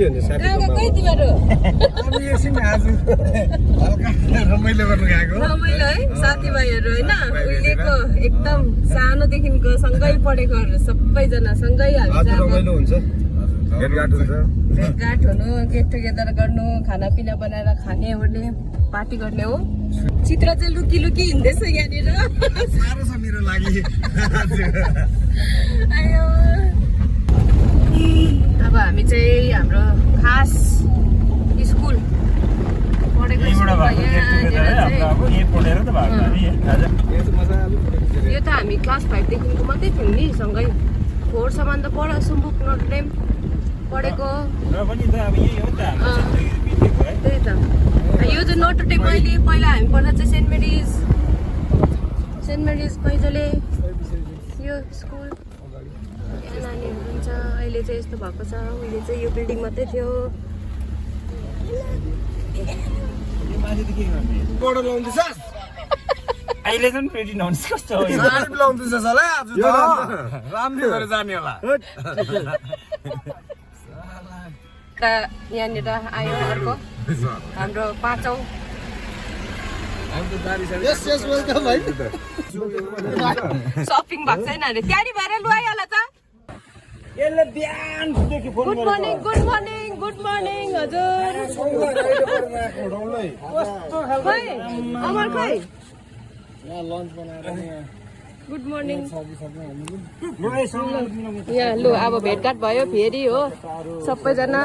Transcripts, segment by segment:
के हुन्छ साथीको कहाँ तिमीहरू हामी एकछिन आज हल्का रमाइलो गर्न गएको रमाइलो है साथीभाइहरू होइन उहिलेको एकदम सानोदेखिको सँगै पढेकोहरू सबैजना सँगै आज रमाइलो हुन्छ भेटघाट हुन्छ भेटघाट हुनु गेट टुगेदर गर्नु खानापिना बनाएर खाने ओर्ने पार्टी गर्ने हो चित्र चाहिँ लुकी लुकी हिँड्दैछ यहाँनिर साह्रो छ मेरो लागि आयो अब हामी चाहिँ हाम्रो खास स्कुल पढेको यो त हामी क्लास 5 देखिको मात्रै थियौँ नि सँगै 4 सम्म त पढ सुम्बुक नोटडेम पढेको त्यही त यो चाहिँ नोटडेम अहिले पहिला हामी पढ्दा चाहिँ सेन्ट मेरिज पैजले यो स्कुल नानीहरू हुन्छ अहिले चाहिँ यस्तो भएको छ उहिले चाहिँ यो बिल्डिङ मात्रै थियो अहिले चाहिँ फेरि नहुन्छ कस्तो लाउँदैछ होला आज त राम्रै गरेर जाने होला यहाँनिर आयो अर्को हाम्रो 5औँ सपिङ भएको छैन अरे तयारी भएर लु आइहाल त गुड मर्निङ हजुर खै अमर खै गुड मर्निङ यहाँ लु अब भेटघाट भयो फेरि हो सबैजना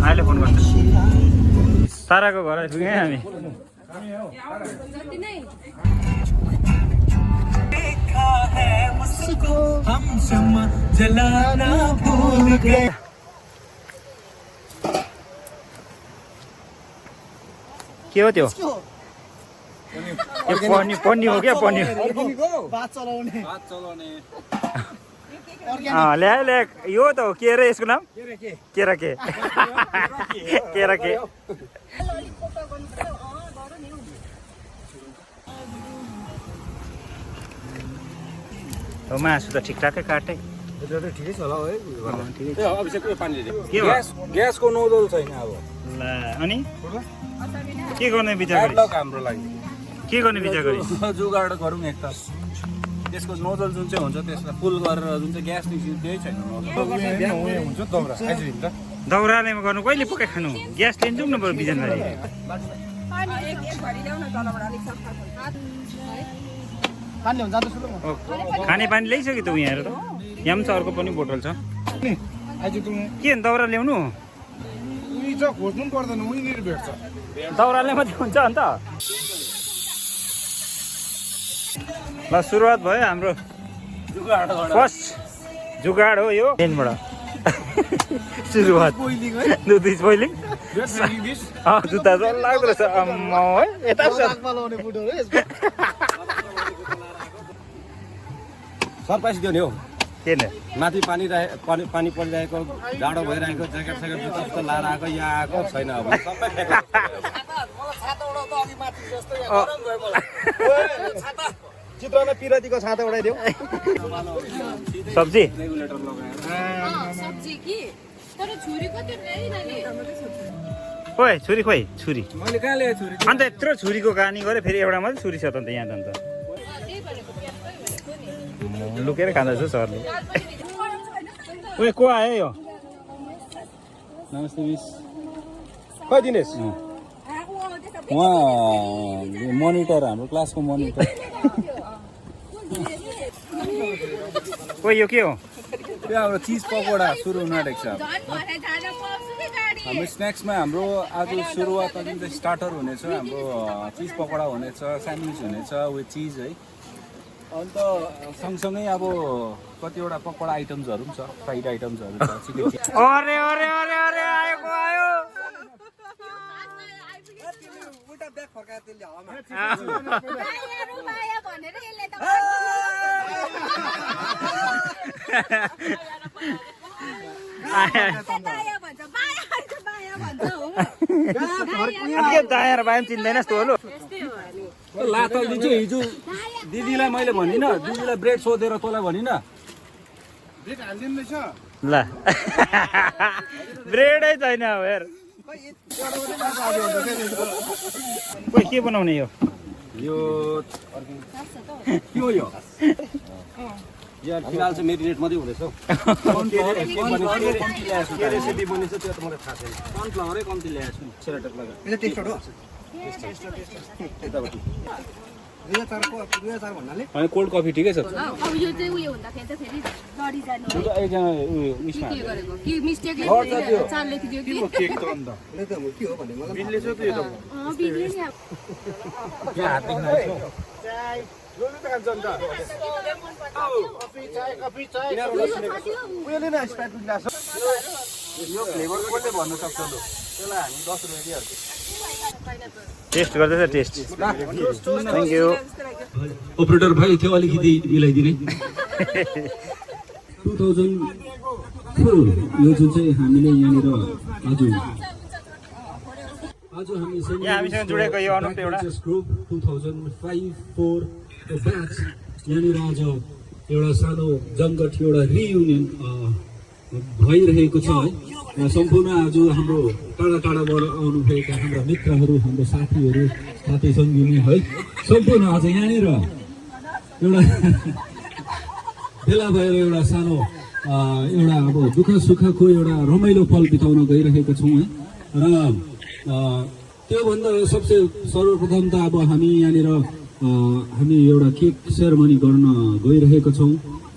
अहिले फोन गर्छ ताराको घर आइपुग्यौँ हामी के हो त्यो पन्नी हो क्या पन्नी ल्याए यो त हो के अरे यसको नाम केरा के मासु त ठिकठाकै काटे ठिकै छ होला है ग्यासको नोजल छैन अब ला अनि के गर्ने विचार गरी हाम्रो लागि के गर्ने विचार गरी जुगाड गरौँ एक त त्यसको नोजल जुन चाहिँ हुन्छ त्यसलाई फुल गरेर जुन चाहिँ ग्यास निस्किन्छ त्यही छैन हुन्छ दौरा आइज त दौराले गर्नु कहिले पकाइ खानु ग्यास लिन जाउँ न बरु बिजनबारी खाने पानी ल्याइसक्यो त उहाँहरू त यहाँ पनि छ अर्को पनि बोतल छ के दौरा ल्याउनु खोज्नु पर्दैन उहीँनिर भेट्छ दौराले मात्रै हुन्छ अन्त ल सुरुवात भयो हाम्रो फर्स्ट जुगाड हो यो ट्रेनबाट सुरुवात स्पोइलिङ जुत्ता चाहिँ लाग्दो रहेछ अम्मा है यता सरप्राइज दियो नि हौ के ने माथि पानी परिरहेको जाडो भइरहेको ज्याकेट स्याकेट जुत्ता जस्तो लाएर आएको यहाँ आएको छैन अब सबै चित्रमा पिरातीको छाता उडाइदेऊ सब्जी खोइ छुरी मैले कहाँ ल्याएँ छुरी अन्त यत्रो छुरीको कहानी गऱ्यो फेरि एउटा मात्रै छुरी छ त अन्त यहाँ त अन्त लुकेर खाँदैछ सरले उयो को आयो यो नमस्ते मिस खै दिनेश उहाँ मोनिटर हाम्रो क्लासको मोनिटर कोही यो के हो त्यो हाम्रो चिज पकौडा सुरु हुन आँटेको छ हाम्रो स्न्याक्समा हाम्रो आज सुरुवात जुन चाहिँ स्टार्टर हुनेछ हाम्रो चिज पकौडा हुनेछ स्यान्डविच हुनेछ विथ चिज है अन्त सँगसँगै अब कतिवटा पकौडा आइटम्सहरू पनि छ फ्राइड आइटम्सहरू छ चिकन अरे अरे अरे अरे आयो को आयो के दायाँ र बायाँ चिन्दैनस् तँ होलो लातल दिन्छु हिजो दिदीलाई मैले भनिनँ दिदीलाई ब्रेड सोधेर तँलाई भनिनँ ब्रेड हालिदिनु रहेछ ल ब्रेडै छैन अब हेर खोइ के बनाउने यो यो के हो यो यहाँ फिलहाल चाहिँ मेरिनेट मात्रै हुँदैछ के रेसिपी बनिन्छ त्यो त मलाई थाहा छैन सनफ्लावरै कम्ती ल्याएको छु सेराटक लगाएर अनि कोल्ड कफी ठिकै छ अब यो चाहिँ उयो हुँदाखेरि चाहिँ फेरि डढी जानु एकजना उयो उयसमा के गरेको कि मिस्टेक चाल लेखिदियो कि केक त अन्त के हो भने मलाई बिल्ले छ त यो त बिग्रियो नि यहाँ हात देख्न आएको लोले त खान्छ अन्त कफी चाय उयोले न स्प्राइट पनि ल्याछ यो फ्लेभर कसले भन्न सक्छ लु त्यसलाई हामी 10 रुपैयाँ दिइहाल्छौँ टेस्ट गर्दैछ टेस्ट थ्याङ्क यू अपरेटर भाइ थियो अलिकति मिलाइदिने 2004 यो जुन चाहिँ हामीले यहाँनिर आज हामी यहाँ हामीसँग जुडेको यो अनुप एउटा ग्रुप 2005-4 को ब्याच यहाँनिर आज एउटा सानो जङ्गट एउटा रियुनियन भइरहेको छ है सम्पूर्ण आज हाम्रो टाढा टाढाबाट आउनुभएका हाम्रा मित्रहरू हाम्रो साथीहरू साथै सङ्गिनी है सम्पूर्ण आज यहाँनिर एउटा भेला भएर एउटा सानो एउटा अब दुःख सुखको एउटा रमाइलो पल बिताउन गइरहेका छौँ है र त्योभन्दा सबसे सर्वप्रथम त अब हामी यहाँनिर हामी एउटा केक सेरेमनी गर्न गइरहेका छौँ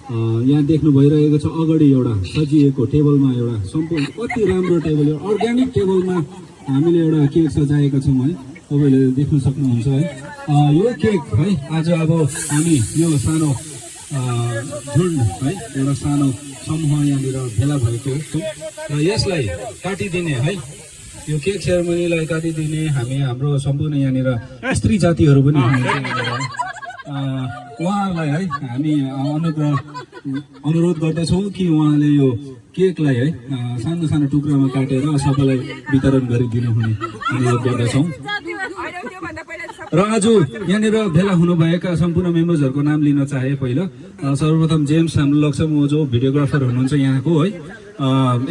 यहाँ देख्नु भइरहेको छ अगाडि एउटा सजिएको टेबलमा एउटा सम्पूर्ण कति राम्रो टेबल अर्ग्यानिक टेबलमा हामीले एउटा केक सजाएका छौँ है तपाईँले देख्न सक्नुहुन्छ है यो केक है आज अब हामी यो सानो झुन्ड है एउटा सानो समूह यहाँनिर भेला भएको छौँ र यसलाई काटिदिने है यो केक सेरेमनीलाई काटिदिने हामी हाम्रो सम्पूर्ण यहाँनिर स्त्री जातिहरू पनि उहाँहरूलाई है हामी अनुरोध गर्दछौँ कि उहाँले यो केकलाई है सानो सानो टुक्रामा काटेर सबैलाई वितरण गरिदिनु हुने अनुरोध गर्दछौँ र आज यहाँनिर भेला हुनुभएका सम्पूर्ण मेम्बर्सहरूको नाम लिन चाहे पहिला सर्वप्रथम जेम्स हाम्रो लक्ष्म जो भिडियोग्राफर हुनुहुन्छ यहाँको है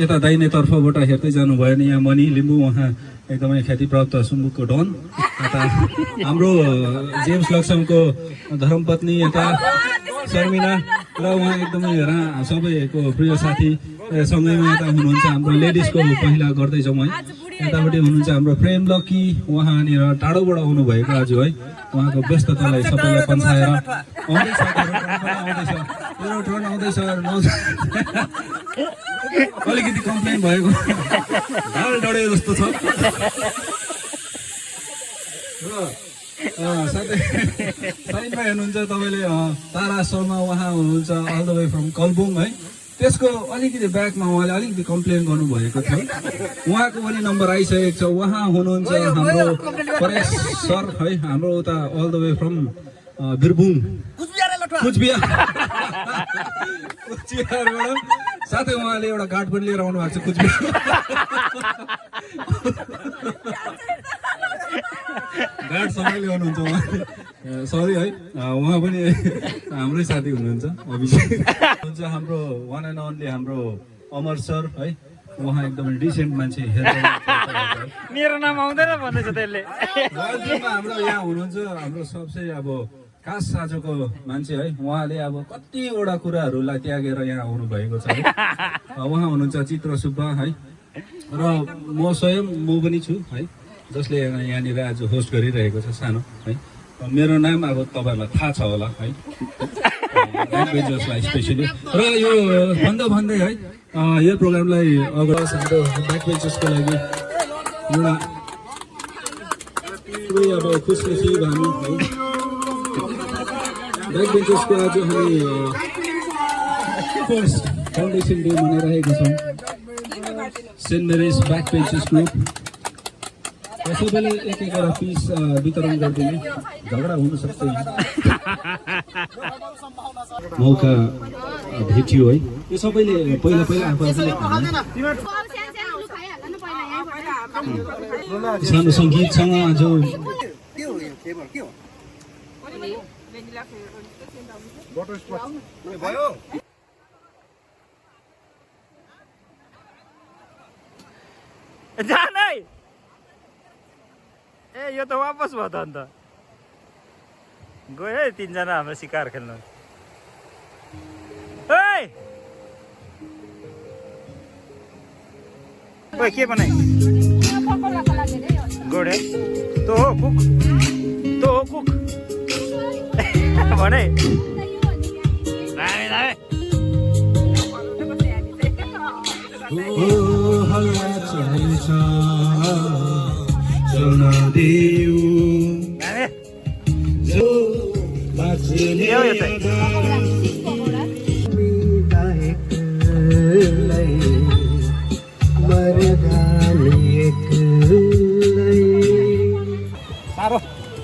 यता दाहिने तर्फबाट हेर्दै जानुभयो भने यहाँ मणि लिम्बू उहाँ एकदमै ख्यातिप्राप्त सुम्बुकको डन यता हाम्रो जेम्स लक्ष्मको धर्मपत्नी यता शर्मिला र उहाँ एकदमै सबैको प्रिय साथी सँगैमा यता हुनुहुन्छ हाम्रो लेडिजको पहिला गर्दैछौँ है यतापट्टि हुनुहुन्छ हाम्रो प्रेम लक्की उहाँनिर टाढोबाट आउनुभएको आज है उहाँको व्यस्ततालाई सबैलाई पन्छाएर आउँदैछ अलिकति कम्प्लेन भएको ढाल डढे जस्तो छ र साथै साइडमा हेर्नुहुन्छ तपाईँले तारा शर्मा उहाँ हुनुहुन्छ अल द वे फ्रम कलबुङ है त्यसको अलिकति ब्याकमा उहाँले अलिकति कम्प्लेन गर्नुभएको थियो उहाँको पनि नम्बर आइसकेको छ उहाँ हुनुहुन्छ हाम्रो परेश सर है हाम्रो उता all the way from Birbhum कुचबिहारबाट साथै उहाँले एउटा गार्ड पनि लिएर आउनु भएको छ कुचबिहार गार्ड सँगैले गर्नुहुन्छ उहाँले सरी है उहाँ पनि हाम्रै साथी हुनुहुन्छ अभिषेक हुन्छ हाम्रो वान एन्ड ओन्ली हाम्रो अमर सर है उहाँ एकदमै डिसेन्ट मान्छे मेरो नाम आउँदैन भन्दैछ त्यसले हाम्रो यहाँ हुनुहुन्छ हाम्रो सबसे अब खास साँझको मान्छे है उहाँले अब कतिवटा कुराहरूलाई त्यागेर यहाँ आउनु भएको छ है उहाँ हुनुहुन्छ चित्र सुब्बा है र म स्वयं म पनि छु है जसले यहाँनिर आज होस्ट गरिरहेको छ सानो है मेरो नाम अब तपाईँहरूलाई थाहा छ होला है ब्याकबेन्चर्सलाई स्पेसली र यो भन्दै है यो प्रोग्रामलाई अगाडि हाम्रो ब्याकबेन्चर्सको लागि एउटा पुरै अब खुसनसिब हामी ब्याकबेन्चर्सको आज हामी फर्स्ट फाउन्डेसन डे मनाइरहेका छौँ सेन्ट मेरिज ब्याकबेन्चर्स ग्रुप सबैले एक एकवटा पिस वितरण गरिदिने झगडा हुनसक्छ मौका भेटियो है यो सबैले पहिला आफू सानो सङ्गीतसँग आज भयो जानै ए यो त वापस भयो त अन्त गयो है 3 जना हाम्रो शिकार खेल्नु ओइ ओइ के बनाइ गोडे तो हो कुक भने दामी दामी हल्ला चल्छ चल्न देऊ जो बाँच्ने यो चाहिँ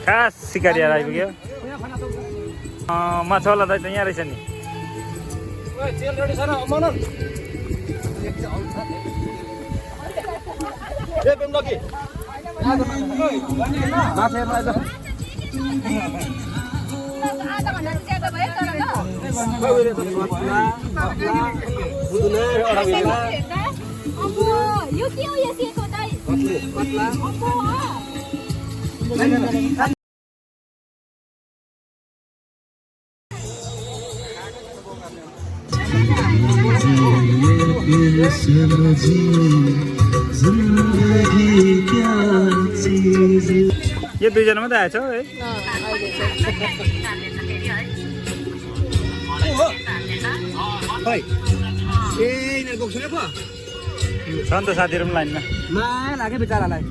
खास सिकारिया आइपुग्यो माछावाला दाइ त यहाँ रहेछ नि यो के हो यसको दाइ यो 2 जना मात्रै आएछ है छ नि त साथीहरू पनि लाइनमा लाग्यो बिचरालाई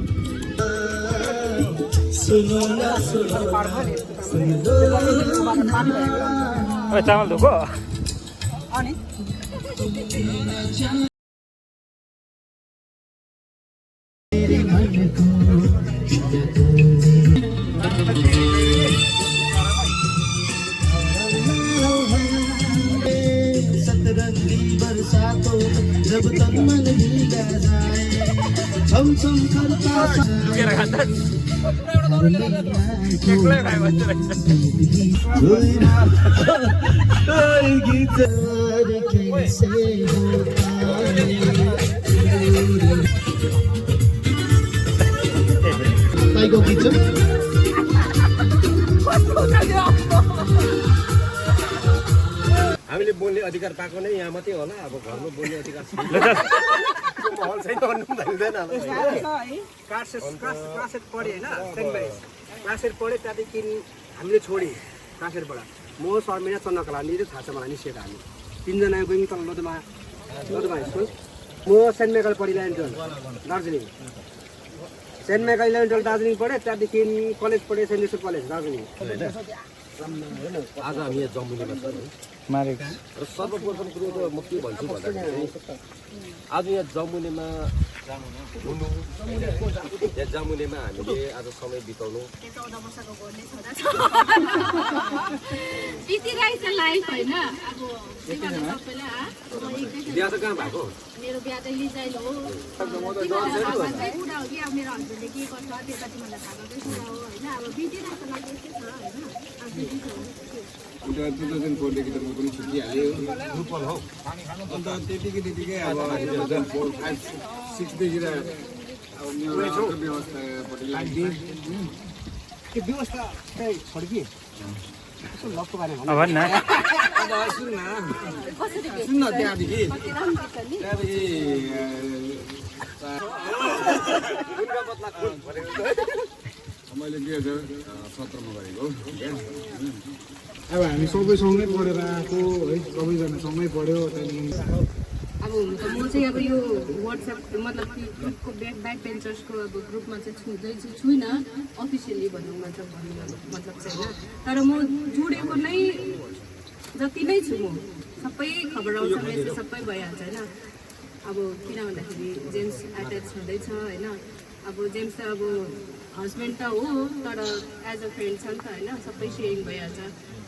चामल धोको सतरंगी बरसातों जब तक मन भीगा जाए छम छम करता हामीले बोल्ने अधिकार पाएको नै यहाँ मात्रै होला अब घरमा बोल्ने अधिकार छैन माहौल छैन भन्नु पनि भइँदैन क्लासेट पढेँ होइन सेन्ट मेरिज क्लासेट पढेँ त्यहाँदेखि हामीले छोडेँ क्लासेटबाट म शर्मिना चन्द्रकला निकै थाहा छ मलाई निस्केको हामी 3 जना गयौँ तल लोधमा स्कुल म सेन्ट मेकल पढेँ 11 दार्जिलिङ सेन्ट मेकल 11 दार्जिलिङ पढेँ त्यहाँदेखि कलेज पढेँ सेन्ट जोसेफ कलेज दार्जिलिङ आज हामी यहाँ जम्मूमा छौँ मारेको र सर्वप्रथम कुरो त म के भन्छु भन्दाखेरि आज यहाँ जमुनेमा हुनु यहाँ जमुनेमा हामीले आज समय बिताउनु बितिरहेछ लाइफ होइन अब बिहा त कहाँ भएको मेरो बिहा त लिजाइल हो बुढा हो कि अब मेरो हस्बेन्डले के गर्छ त्यताति मलाई थाहा गर्दै कुरा हो होइन अब बितिरहेछ लाइफ यस्तै छ होइन 2004 देखि त म पनि छुटिहाल्यो रुपल हौ अन्त त्यतिकै अब 2004 5 6 देखि अब मेरो व्यवस्थापट्टि लाग्दै त्यो व्यवस्था चाहिँ छोड कि यसो लक्ष्य बारे भन्नु भन् न सुन न त्यहाँदेखि मैले 2017 मा गरेको अब हामी सबै सँगै पढेर आएको है सबैजना सँगै पढ्यो त्यहाँदेखि अब हुनु त म चाहिँ अब यो वाट्सएप मतलब कि ग्रुपको ब्याक बेन्चर्सको अब ग्रुपमा चाहिँ छुइनँ अफिसियली भनौँ मतलब चाहिँ होइन तर म जोडेको नै जति नै छु म सबै खबर आउँछ मेसेज सबै भइहाल्छ होइन अब किन भन्दाखेरि जेम्स एट्याच हुँदैछ होइन अब जेम्स त अब हस्बेन्ड त हो तर एज अ फ्रेन्ड छ नि त होइन सबै सेयरिङ भइहाल्छ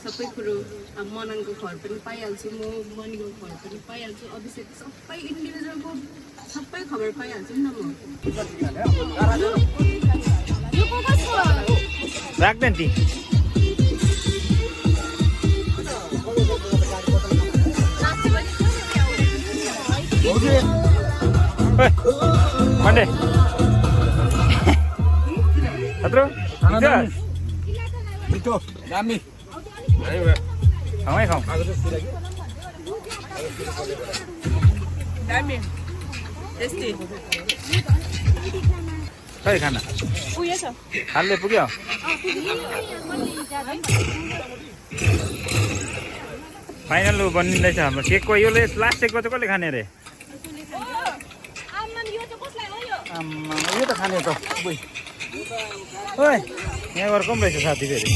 सबै कुरो अब मननको घर पनि पाइहाल्छु म मनीको घर पनि पाइहाल्छु अभिषेक सबै इन्डिभिजुअलको सबै खबर पाइहाल्छु नि त म यो को कसको राख्दैन ती मन्डे खत्रो मिठो दामी खाउँ खाउँ खै खाना हालले पुग्यो फाइनल बनिँदैछ हाम्रो केकको यो लास्ट केकको चाहिँ कसले खाने अरे यो त खाने त ओइ यहाँ गएर कम रहेछ साथी फेरि